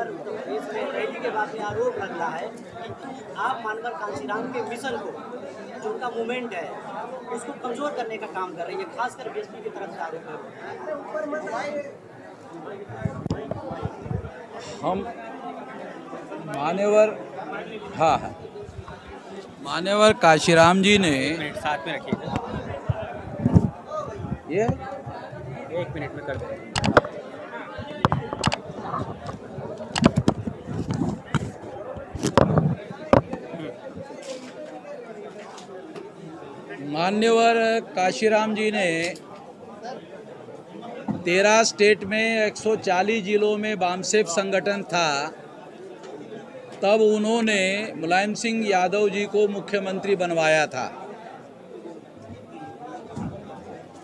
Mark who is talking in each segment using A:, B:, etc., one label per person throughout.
A: Sir, Uttar Pradesh में rally के बाद में आरोप लग रहा है कि आप मानवर कांशीराम के मिशन को, जो उनका मूवमेंट है, उसको कमजोर करने का काम कर रही है, खासकर बीएसपी की तरफ से आरोप है।
B: हम मान्यवर, हाँ हाँ, मान्यवर काशीराम जी ने
C: साथ में रखिएगा,
B: ये
C: 1 मिनट में कर देंगे।
B: मान्यवर काशीराम जी ने 13 स्टेट में 140 जिलों में बामसेफ संगठन था, तब उन्होंने मुलायम सिंह यादव जी को मुख्यमंत्री बनवाया था।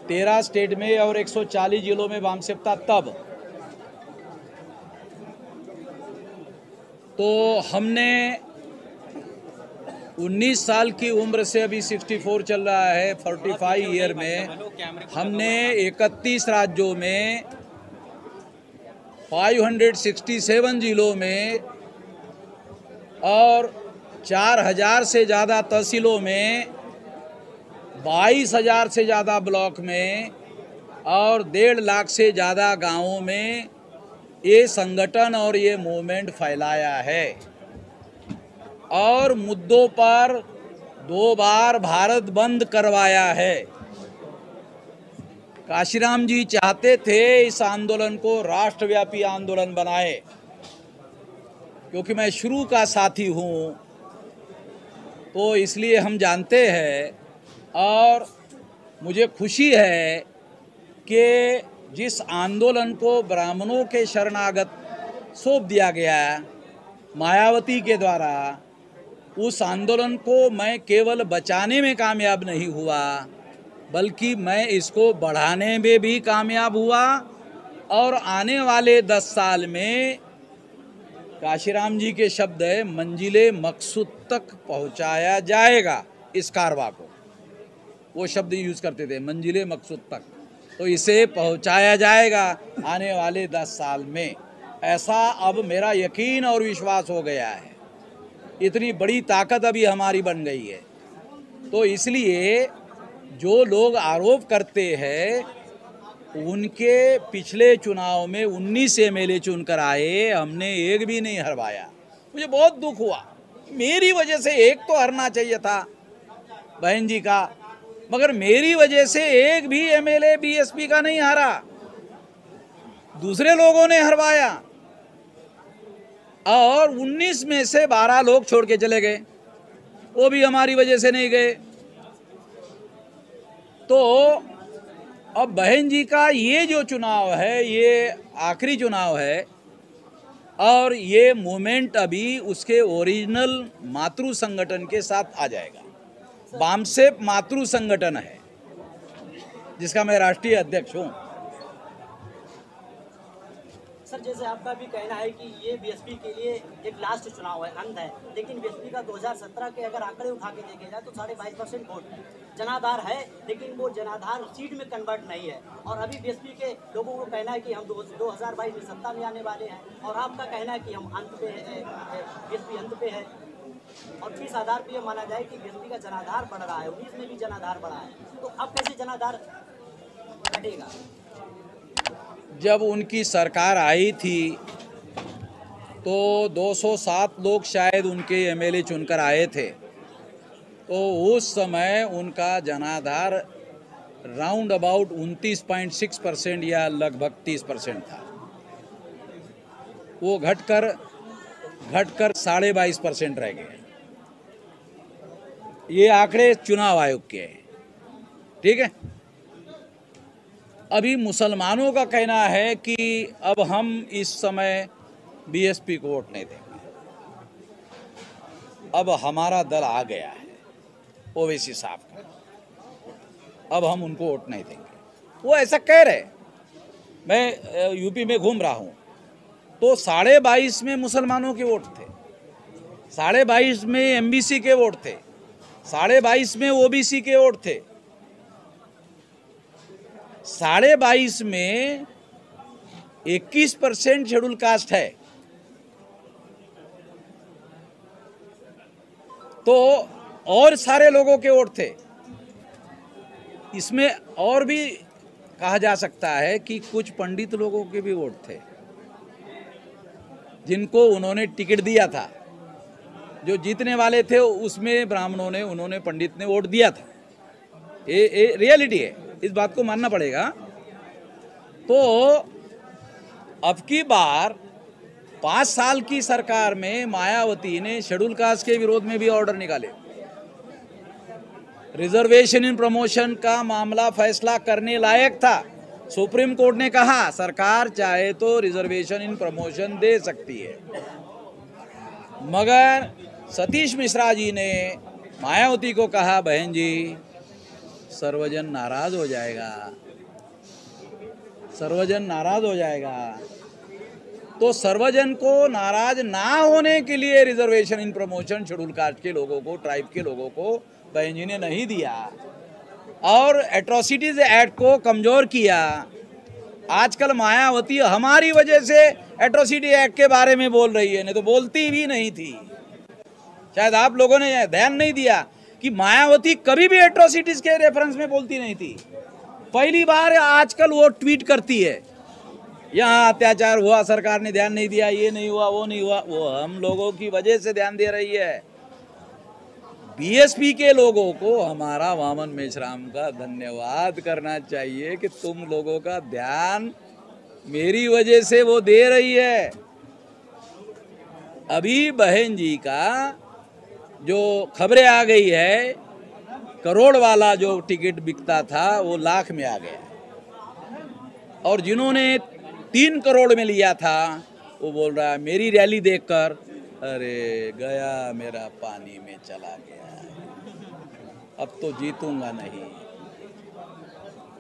B: 13 स्टेट में और 140 जिलों में बामसेफ था तब। तो हमने 19 साल की उम्र से, अभी 64 चल रहा है, 45 ईयर में हमने 31 राज्यों में 567 जिलों में और 4000 से ज़्यादा तहसीलों में, 22,000 से ज़्यादा ब्लॉक में और 1.5 लाख से ज़्यादा गांवों में ये संगठन और ये मूवमेंट फैलाया है और मुद्दों पर 2 बार भारत बंद करवाया है। काशीराम जी चाहते थे इस आंदोलन को राष्ट्रव्यापी आंदोलन बनाए, क्योंकि मैं शुरू का साथी हूँ, तो इसलिए हम जानते हैं। और मुझे खुशी है कि जिस आंदोलन को ब्राह्मणों के शरणागत सौंप दिया गया मायावती के द्वारा, उस आंदोलन को मैं केवल बचाने में कामयाब नहीं हुआ, बल्कि मैं इसको बढ़ाने में भी कामयाब हुआ। और आने वाले 10 साल में काशीराम जी के शब्द है, मंजिले मकसूद तक पहुंचाया जाएगा इस कारवा को। वो शब्द यूज करते थे, मंजिले मकसूद तक। तो इसे पहुंचाया जाएगा आने वाले 10 साल में, ऐसा अब मेरा यकीन और विश्वास हो गया है। इतनी बड़ी ताकत अभी हमारी बन गई है। तो इसलिए जो लोग आरोप करते हैं, उनके पिछले चुनाव में 19 एमएलए चुनकर आए, हमने एक भी नहीं हरवाया। मुझे बहुत दुख हुआ, मेरी वजह से एक तो हरना चाहिए था बहन जी का, मगर मेरी वजह से एक भी एमएलए बीएसपी का नहीं हारा, दूसरे लोगों ने हरवाया। और 19 में से 12 लोग छोड़ के चले गए, वो भी हमारी वजह से नहीं गए। तो अब बहन जी का ये जो चुनाव है, ये आखिरी चुनाव है और ये मूवमेंट अभी उसके ओरिजिनल मातृ संगठन के साथ आ जाएगा। बामसेफ मातृ संगठन है जिसका मैं राष्ट्रीय अध्यक्ष हूँ।
A: सर, जैसे आपका भी कहना है कि ये बीएसपी के लिए एक लास्ट चुनाव है, अंत है, लेकिन बीएसपी का 2017 के अगर आंकड़े उठा के देखे जाए तो 22.5% वोट जनाधार है, लेकिन वो जनाधार सीट में कन्वर्ट नहीं है। और अभी बीएसपी के लोगों को कहना है कि हम 2022 में सत्ता में आने वाले हैं, और आपका कहना है कि हम अंत पे बीएसपी अंत पे है। और किस आधार पर यह माना जाए कि बीएसपी का जनाधार बढ़ रहा है, 19 में भी जनाधार बढ़ा है, तो अब कैसे जनाधार घटेगा?
B: जब उनकी सरकार आई थी तो 207 लोग शायद उनके एमएलए चुनकर आए थे, तो उस समय उनका जनाधार राउंड अबाउट 29.6% या लगभग 30% था। वो घटकर 22.5% रह गए। ये आंकड़े चुनाव आयोग के हैं, ठीक है। अभी मुसलमानों का कहना है कि अब हम इस समय बीएसपी को वोट नहीं देंगे, अब हमारा दल आ गया है ओवैसी साहब का, अब हम उनको वोट नहीं देंगे। वो ऐसा कह रहे। मैं यूपी में घूम रहा हूँ तो 22.5 में मुसलमानों के वोट थे, 22.5 में एमबीसी के वोट थे, 22.5 में ओबीसी के वोट थे, 22.5 में 21% शेड्यूल कास्ट है, तो और सारे लोगों के वोट थे। इसमें और भी कहा जा सकता है कि कुछ पंडित लोगों के भी वोट थे जिनको उन्होंने टिकट दिया था। जो जीतने वाले थे उसमें ब्राह्मणों ने, उन्होंने, पंडित ने वोट दिया था। ये रियलिटी है, इस बात को मानना पड़ेगा। तो अब की बार 5 साल की सरकार में मायावती ने शेड्यूल कास्ट के विरोध में भी ऑर्डर निकाले। रिजर्वेशन इन प्रमोशन का मामला फैसला करने लायक था। सुप्रीम कोर्ट ने कहा सरकार चाहे तो रिजर्वेशन इन प्रमोशन दे सकती है, मगर सतीश मिश्रा जी ने मायावती को कहा बहन जी सर्वजन नाराज हो जाएगा, सर्वजन नाराज हो जाएगा। तो सर्वजन को नाराज ना होने के लिए reservation in promotion schedule caste के लोगों को, ट्राइब के लोगों को बहन जी ने नहीं दिया और एट्रोसिटीज एक्ट को कमजोर किया। आजकल मायावती हमारी वजह से एट्रोसिटी एक्ट के बारे में बोल रही है, नहीं तो बोलती भी नहीं थी। शायद आप लोगों ने ध्यान नहीं दिया कि मायावती कभी भी एट्रोसिटीज के रेफरेंस में बोलती नहीं थी। पहली बार आजकल वो ट्वीट करती है यहाँ अत्याचार हुआ, सरकार ने ध्यान नहीं दिया, ये नहीं हुआ, वो नहीं हुआ। वो हम लोगों की वजह से ध्यान दे रही है। बीएसपी के लोगों को हमारा वामन मेश्राम का धन्यवाद करना चाहिए कि तुम लोगों का ध्यान मेरी वजह से वो दे रही है। अभी बहन जी का जो खबरें आ गई है, करोड़ वाला जो टिकट बिकता था वो लाख में आ गया और जिन्होंने 3 करोड़ में लिया था वो बोल रहा है मेरी रैली देखकर अरे गया मेरा पानी में चला गया, अब तो जीतूंगा नहीं,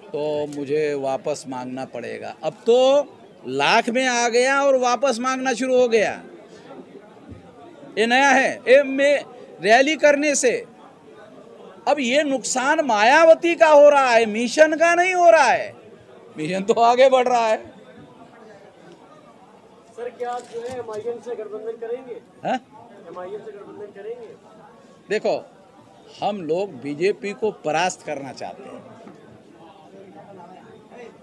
B: तो मुझे वापस मांगना पड़ेगा। अब तो लाख में आ गया और वापस मांगना शुरू हो गया। ये नया है, ये में रैली करने से। अब ये नुकसान मायावती का हो रहा है, मिशन का नहीं हो रहा है। मिशन तो आगे बढ़ रहा है।
D: सर क्या जो है एमआईएम से गठबंधन करेंगे? एमआईएम से गठबंधन करेंगे?
B: देखो हम लोग बीजेपी को परास्त करना चाहते हैं,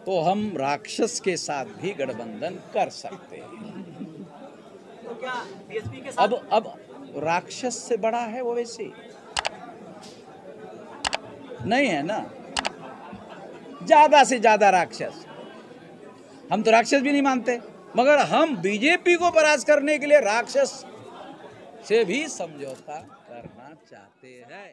B: तो हम राक्षस के साथ भी गठबंधन कर सकते हैं।
A: तो क्या बीएसपी के साथ
B: अब राक्षस से बड़ा है वो वैसे नहीं है ना, ज्यादा से ज्यादा राक्षस। हम तो राक्षस भी नहीं मानते, मगर हम बीजेपी को परास्त करने के लिए राक्षस से भी समझौता करना चाहते हैं।